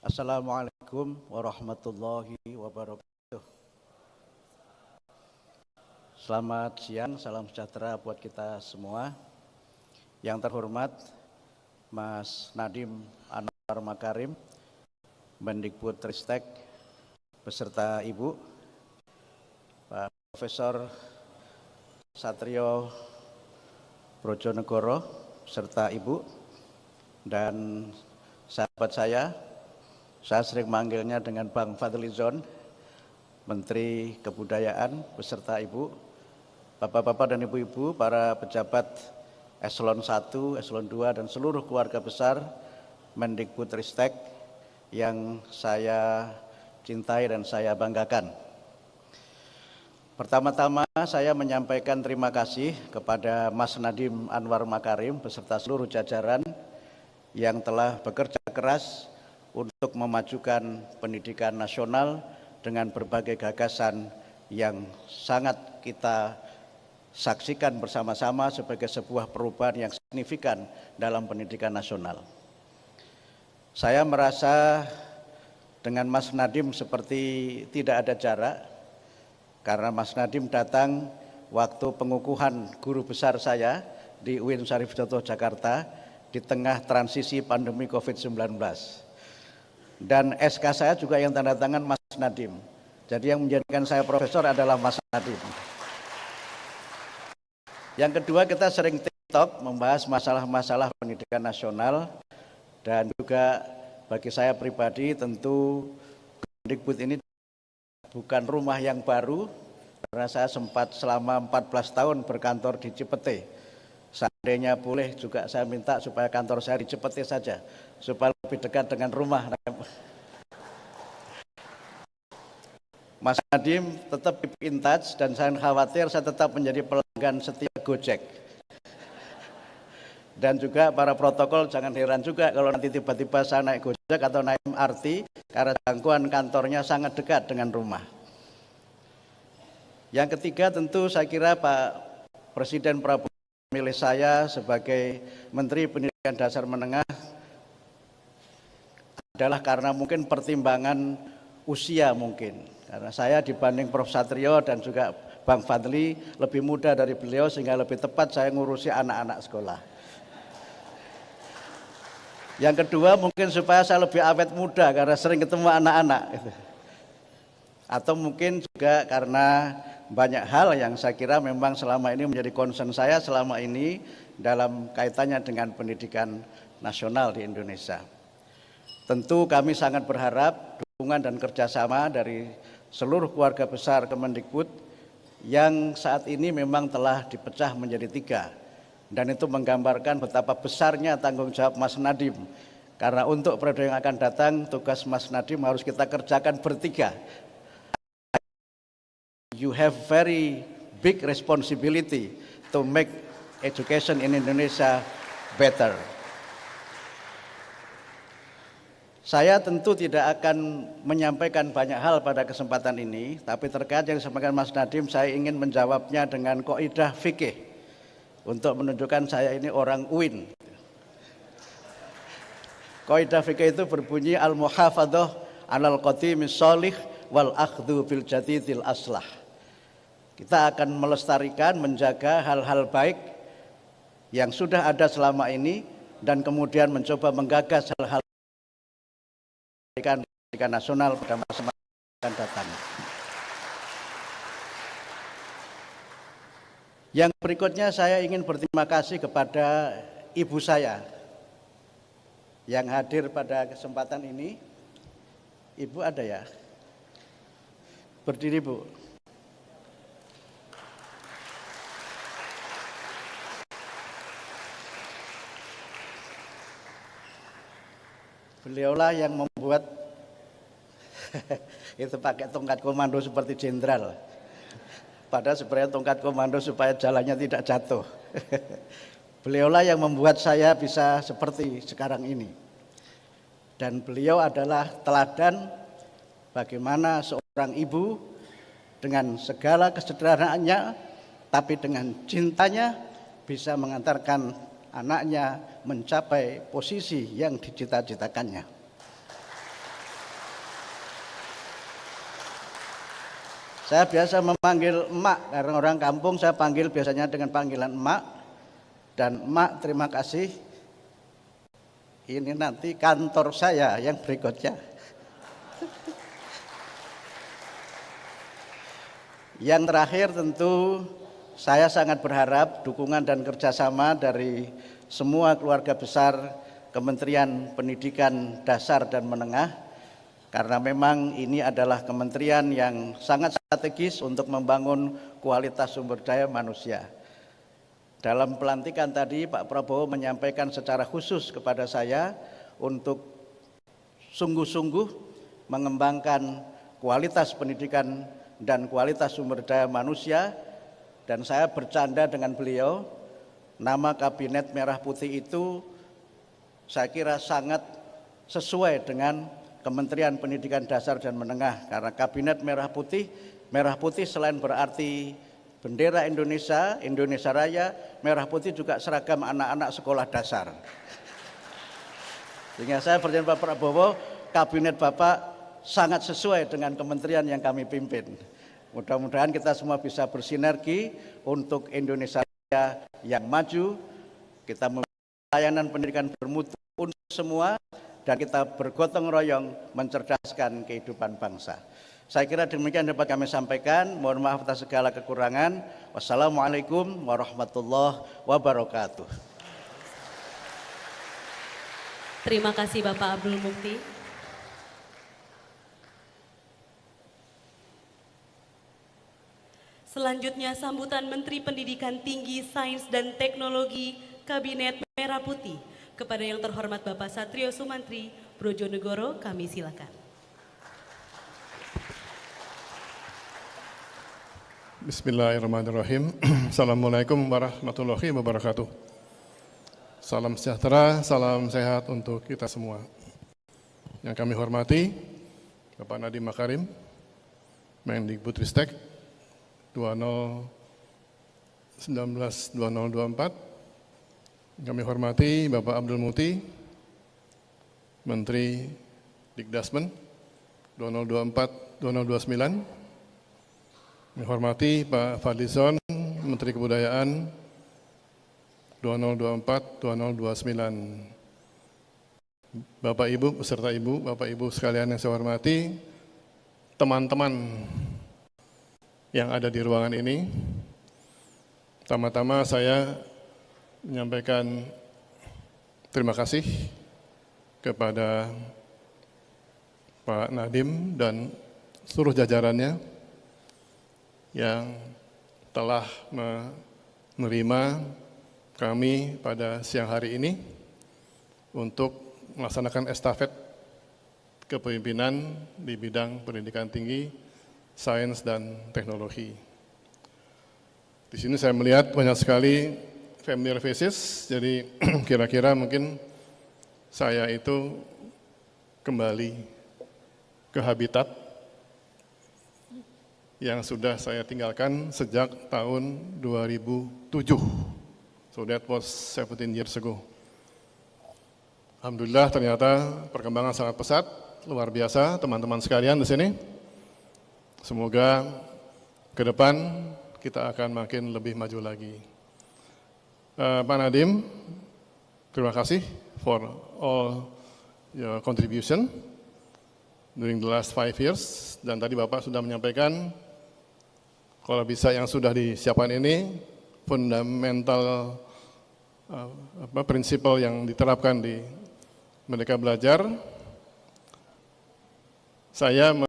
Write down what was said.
Assalamualaikum warahmatullahi wabarakatuh. Selamat siang, salam sejahtera buat kita semua. Yang terhormat Mas Nadiem Anwar Makarim, Mendikbudristek, beserta Ibu, Pak Profesor Satrio Brojonegoro, beserta Ibu, dan sahabat saya sering manggilnya dengan Bang Fadlizon, Menteri Kebudayaan, beserta Ibu, Bapak-bapak dan Ibu-ibu, para pejabat Eselon 1, Eselon 2, dan seluruh keluarga besar Mendikbudristek yang saya cintai dan saya banggakan. Pertama-tama saya menyampaikan terima kasih kepada Mas Nadiem Anwar Makarim beserta seluruh jajaran yang telah bekerja keras untuk memajukan pendidikan nasional dengan berbagai gagasan yang sangat kita saksikan bersama-sama sebagai sebuah perubahan yang signifikan dalam pendidikan nasional. Saya merasa dengan Mas Nadiem seperti tidak ada jarak, karena Mas Nadiem datang waktu pengukuhan guru besar saya di UIN Syarif Hidayatullah Jakarta di tengah transisi pandemi COVID-19. Dan SK saya juga yang tanda tangan Mas Nadiem. Jadi yang menjadikan saya profesor adalah Mas Nadiem. Yang kedua, kita sering TikTok membahas masalah-masalah pendidikan nasional, dan juga bagi saya pribadi tentu Kemendikbud ini bukan rumah yang baru, karena saya sempat selama 14 tahun berkantor di Cipete. Seandainya boleh juga saya minta supaya kantor saya di Cipete saja, supaya lebih dekat dengan rumah. Mas Nadiem tetap keep in touch, dan saya khawatir saya tetap menjadi pelanggan setia Gojek. Dan juga para protokol jangan heran juga kalau nanti tiba-tiba saya naik Gojek atau naik MRT, karena jangkauan kantornya sangat dekat dengan rumah. Yang ketiga, tentu saya kira Pak Presiden Prabowo memilih saya sebagai Menteri Pendidikan Dasar Menengah adalah karena mungkin pertimbangan usia mungkin. Karena saya dibanding Prof. Satrio dan juga Bang Fadli lebih muda dari beliau, sehingga lebih tepat saya ngurusi anak-anak sekolah. Yang kedua, mungkin supaya saya lebih awet muda karena sering ketemu anak-anak. Atau mungkin juga karena banyak hal yang saya kira memang selama ini menjadi concern saya selama ini dalam kaitannya dengan pendidikan nasional di Indonesia. Tentu kami sangat berharap dukungan dan kerjasama dari seluruh keluarga besar Kemendikbud yang saat ini memang telah dipecah menjadi 3, dan itu menggambarkan betapa besarnya tanggung jawab Mas Nadiem, karena untuk periode yang akan datang tugas Mas Nadiem harus kita kerjakan bertiga. You have very big responsibility to make education in Indonesia better. Saya tentu tidak akan menyampaikan banyak hal pada kesempatan ini, tapi terkait yang disampaikan Mas Nadiem, saya ingin menjawabnya dengan kaidah fikih untuk menunjukkan saya ini orang UIN. Kaidah fikih itu berbunyi al-muhafadzah 'alal qadimis shalih wal akhdhu bil jadidil aslah. Kita akan melestarikan, menjaga hal-hal baik yang sudah ada selama ini, dan kemudian mencoba menggagas hal-hal pendidikan nasional pada masa akan datang. Yang berikutnya, saya ingin berterima kasih kepada ibu saya yang hadir pada kesempatan ini. Ibu ada ya? Berdiri, Bu. Beliaulah yang membuat itu pakai tongkat komando seperti jenderal. Padahal sebenarnya tongkat komando supaya jalannya tidak jatuh. Beliaulah yang membuat saya bisa seperti sekarang ini. Dan beliau adalah teladan bagaimana seorang ibu dengan segala kesederhanaannya, tapi dengan cintanya bisa mengantarkan anaknya mencapai posisi yang dicita-citakannya. Saya biasa memanggil emak, karena orang kampung saya panggil biasanya dengan panggilan emak. Dan emak, terima kasih. Ini nanti kantor saya yang berikutnya. Yang terakhir tentu saya sangat berharap dukungan dan kerjasama dari semua keluarga besar Kementerian Pendidikan Dasar dan Menengah, karena memang ini adalah kementerian yang sangat strategis untuk membangun kualitas sumber daya manusia. Dalam pelantikan tadi Pak Prabowo menyampaikan secara khusus kepada saya untuk sungguh-sungguh mengembangkan kualitas pendidikan dan kualitas sumber daya manusia, dan saya bercanda dengan beliau, nama Kabinet Merah Putih itu saya kira sangat sesuai dengan Kementerian Pendidikan Dasar dan Menengah, karena Kabinet Merah Putih selain berarti bendera Indonesia, Indonesia Raya, merah putih juga seragam anak-anak sekolah dasar. Sehingga saya berjanji Pak Prabowo, Kabinet Bapak sangat sesuai dengan kementerian yang kami pimpin. Mudah-mudahan kita semua bisa bersinergi untuk Indonesia Raya yang maju, kita memberikan layanan pendidikan bermutu untuk semua, dan kita bergotong royong mencerdaskan kehidupan bangsa. Saya kira demikian dapat kami sampaikan. Mohon maaf atas segala kekurangan. Wassalamualaikum warahmatullahi wabarakatuh. Terima kasih Bapak Abdul Mukti. Selanjutnya sambutan Menteri Pendidikan Tinggi, Sains dan Teknologi Kabinet Merah Putih kepada yang terhormat Bapak Satrio Sumantri Brojonegoro, kami silakan. Bismillahirrahmanirrahim. Assalamualaikum warahmatullahi wabarakatuh. Salam sejahtera, salam sehat untuk kita semua. Yang kami hormati Bapak Nadiem Makarim, Mendikbudristek 2019-2024. Kami hormati Bapak Abdul Mukti, Menteri Dikdasmen 2024-2029. Kami hormati Pak Fadlizon, Menteri Kebudayaan 2024-2029. Bapak Ibu beserta Ibu, Bapak Ibu sekalian yang saya hormati, teman-teman yang ada di ruangan ini. Pertama-tama saya menyampaikan terima kasih kepada Pak Nadiem dan seluruh jajarannya yang telah menerima kami pada siang hari ini untuk melaksanakan estafet kepemimpinan di bidang pendidikan tinggi, sains, dan teknologi. Di sini saya melihat banyak sekali familiar faces, jadi kira-kira mungkin saya itu kembali ke habitat yang sudah saya tinggalkan sejak tahun 2007. So that was 17 years ago. Alhamdulillah ternyata perkembangan sangat pesat, luar biasa teman-teman sekalian di sini. Semoga ke depan kita akan makin lebih maju lagi. Pak Nadiem, terima kasih for all your contribution during the last 5 years. Dan tadi Bapak sudah menyampaikan kalau bisa yang sudah disiapkan ini fundamental prinsipal yang diterapkan di Merdeka Belajar. Saya